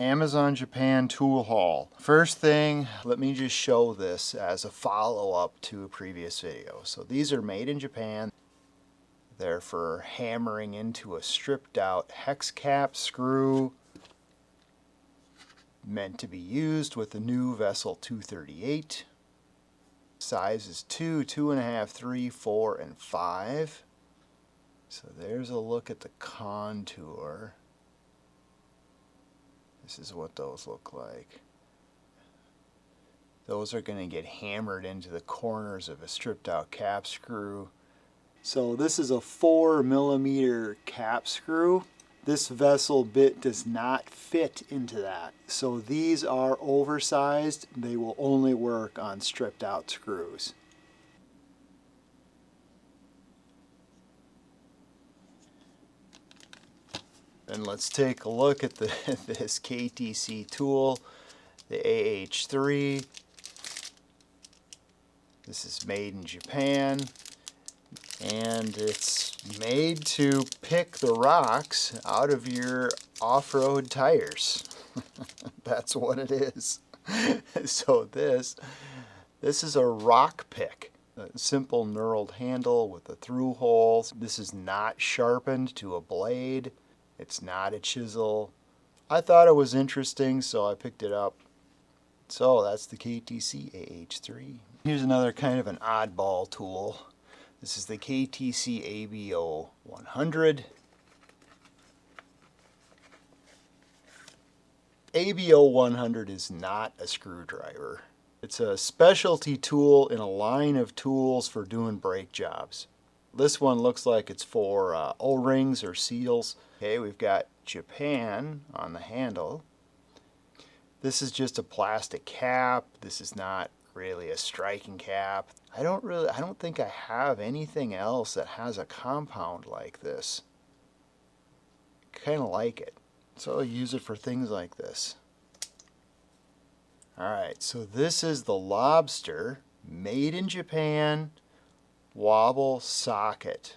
Amazon Japan tool haul. First thing, let me just show this as a follow-up to a previous video. So these are made in Japan. They're for hammering into a stripped out hex cap screw meant to be used with the new vessel 238. Size is 2, 2.5, 3, 4, and 5. So there's a look at the contour. This is what those look like. Those are going to get hammered into the corners of a stripped out cap screw. So this is a 4mm cap screw. This vessel bit does not fit into that. So these are oversized. They will only work on stripped out screws. Then let's take a look at this KTC tool, the AH3. This is made in Japan, and it's made to pick the rocks out of your off-road tires. That's what it is. So this is a rock pick. A simple knurled handle with a through hole. This is not sharpened to a blade. It's not a chisel. I thought it was interesting, so I picked it up. So that's the KTC AH3. Here's another kind of an oddball tool. This is the KTC ABO 100. ABO 100 is not a screwdriver. It's a specialty tool in a line of tools for doing brake jobs. This one looks like it's for O-rings or seals. Okay, we've got Japan on the handle. This is just a plastic cap. This is not really a striking cap. I don't think I have anything else that has a compound like this. Kind of like it. So I'll use it for things like this. Alright, so this is the LOBSTER, made in Japan, wobble socket.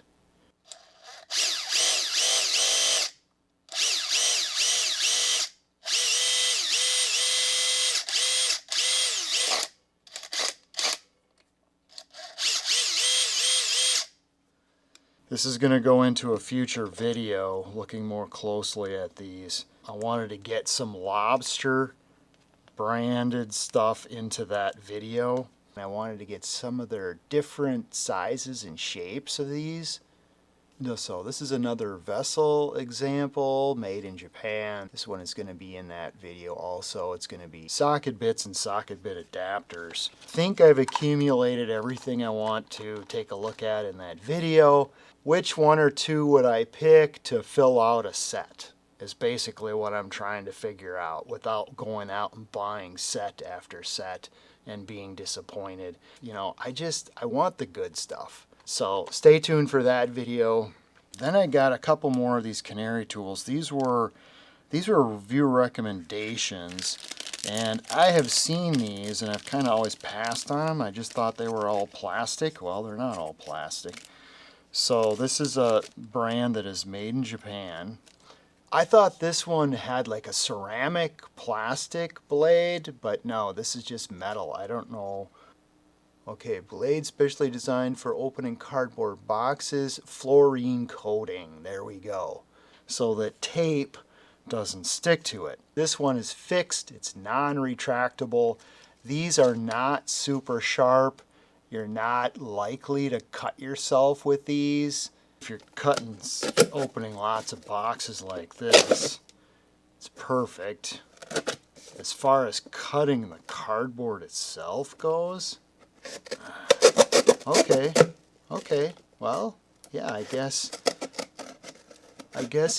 This is going to go into a future video looking more closely at these. I wanted to get some LOBSTER branded stuff into that video. I wanted to get some of their different sizes and shapes of these. So this is another vessel example made in Japan. This one is going to be in that video also. It's going to be socket bits and socket bit adapters. I think I've accumulated everything I want to take a look at in that video. Which one or two would I pick to fill out a set is basically what I'm trying to figure out without going out and buying set after set and being disappointed. You know, I want the good stuff. So stay tuned for that video. Then I got a couple more of these CANARY tools. These were review recommendations, and I have seen these and I've kind of always passed on them. I just thought they were all plastic. Well, they're not all plastic. So this is a brand that is made in Japan. I thought this one had like a ceramic plastic blade, but no, this is just metal. I don't know. Okay, blade specially designed for opening cardboard boxes, fluorine coating. There we go. So that tape doesn't stick to it. This one is fixed. It's non-retractable. These are not super sharp. You're not likely to cut yourself with these. If you're opening lots of boxes like this, it's perfect. As far as cutting the cardboard itself goes, okay, well, yeah, I guess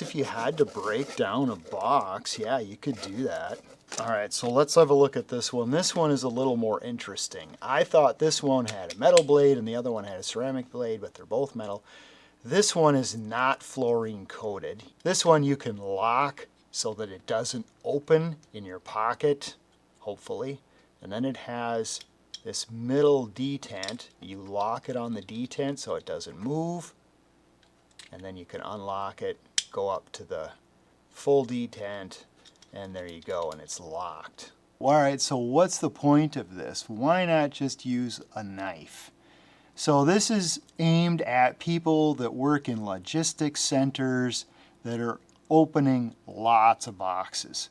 if you had to break down a box, yeah, you could do that. Alright, so let's have a look at this one. This one is a little more interesting. I thought this one had a metal blade and the other one had a ceramic blade, but they're both metal. This one is not fluorine coated. This one you can lock so that it doesn't open in your pocket, hopefully. And then it has this middle detent. You lock it on the detent so it doesn't move. And then you can unlock it, go up to the full detent, and there you go, and it's locked. All right, so what's the point of this? Why not just use a knife? So this is aimed at people that work in logistics centers that are opening lots of boxes.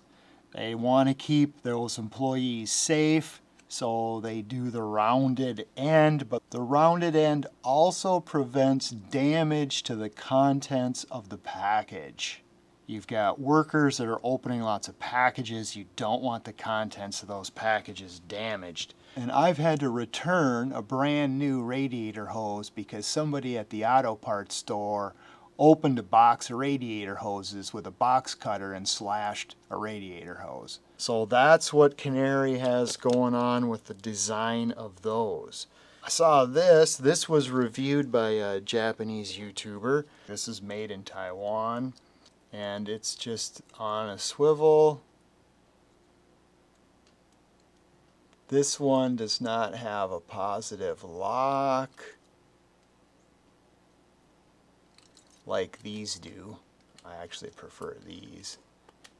They want to keep those employees safe, so they do the rounded end, but the rounded end also prevents damage to the contents of the package. You've got workers that are opening lots of packages. You don't want the contents of those packages damaged. And I've had to return a brand new radiator hose because somebody at the auto parts store opened a box of radiator hoses with a box cutter and slashed a radiator hose. So that's what Canary has going on with the design of those. I saw this. This was reviewed by a Japanese YouTuber. This is made in Taiwan, and it's just on a swivel. This one does not have a positive lock like these do. I actually prefer these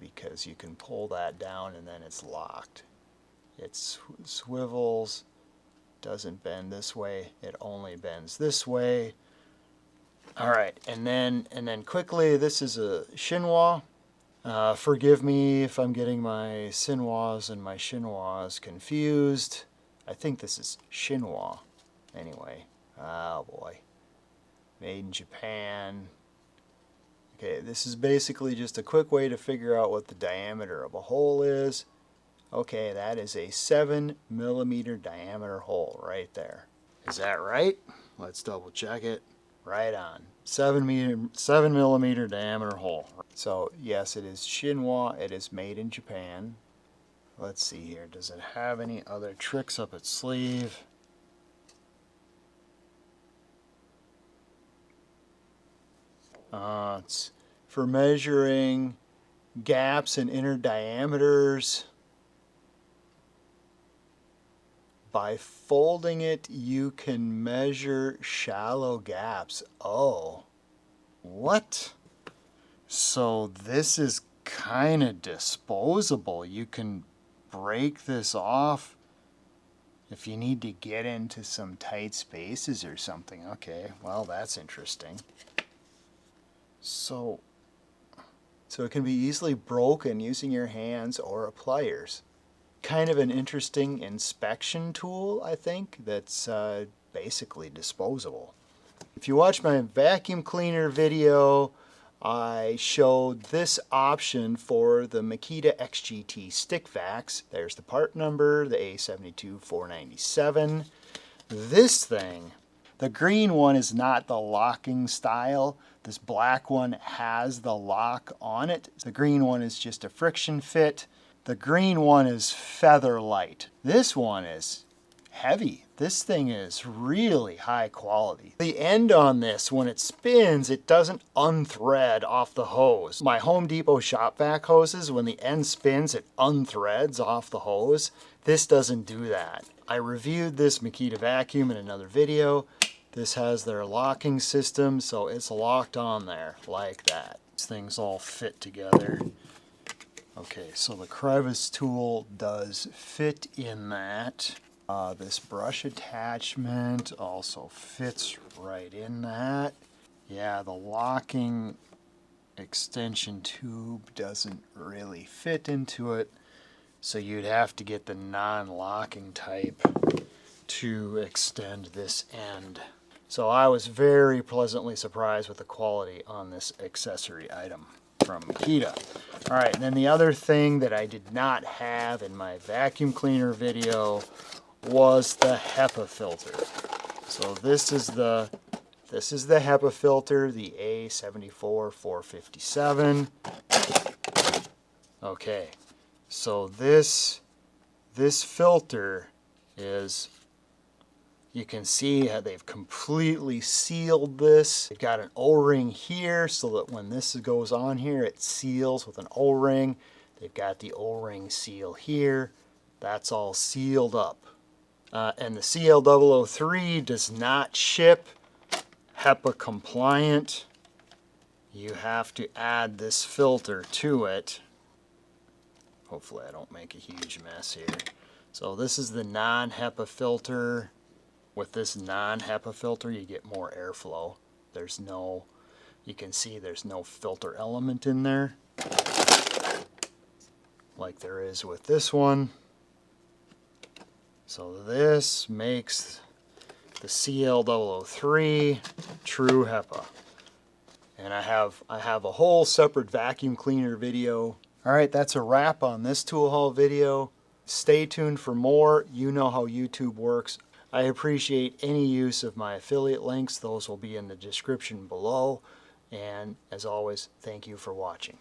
because you can pull that down and then it's locked. It swivels, doesn't bend this way, it only bends this way. All right, and then quickly, this is a Shinwa. Forgive me if I'm getting my Sinwas and my Shinwas confused. I think this is Shinwa. Anyway, oh boy. Made in Japan. Okay, this is basically just a quick way to figure out what the diameter of a hole is. Okay, that is a 7mm diameter hole right there. Is that right? Let's double check it. Right on. 7mm diameter hole. So yes, it is Shinwa. It is made in Japan. Let's see here. Does it have any other tricks up its sleeve? It's for measuring gaps in inner diameters. By folding it, you can measure shallow gaps. Oh, what? So this is kind of disposable. You can break this off if you need to get into some tight spaces or something. Okay, well, that's interesting. So it can be easily broken using your hands or pliers. Kind of an interesting inspection tool, I think, that's basically disposable. If you watch my vacuum cleaner video, I showed this option for the MAKITA XGT stick vacs. There's the part number, the A72497. This thing, the green one is not the locking style. This black one has the lock on it. The green one is just a friction fit. The green one is feather light. This one is heavy. This thing is really high quality. The end on this, when it spins, it doesn't unthread off the hose. My Home Depot shop vac hoses, when the end spins, it unthreads off the hose. This doesn't do that. I reviewed this MAKITA vacuum in another video. This has their locking system, so it's locked on there like that. These things all fit together. Okay, so the crevice tool does fit in that. This brush attachment also fits right in that. Yeah, the locking extension tube doesn't really fit into it, so you'd have to get the non-locking type to extend this end. So I was very pleasantly surprised with the quality on this accessory item from MAKITA. All right, and then the other thing that I did not have in my vacuum cleaner video was the HEPA filter. So this is the HEPA filter, the A74457. Okay, so this filter is, you can see how they've completely sealed this. They've got an O-ring here so that when this goes on here, it seals with an O-ring. They've got the O-ring seal here. That's all sealed up. And the CL003 does not ship HEPA compliant. You have to add this filter to it. Hopefully I don't make a huge mess here. So this is the non-HEPA filter. With this non-HEPA filter, you get more airflow. There's no, you can see there's no filter element in there like there is with this one. So this makes the CL003 true HEPA. And I have a whole separate vacuum cleaner video. All right, that's a wrap on this tool haul video. Stay tuned for more. You know how YouTube works. I appreciate any use of my affiliate links. Those will be in the description below. And as always, thank you for watching.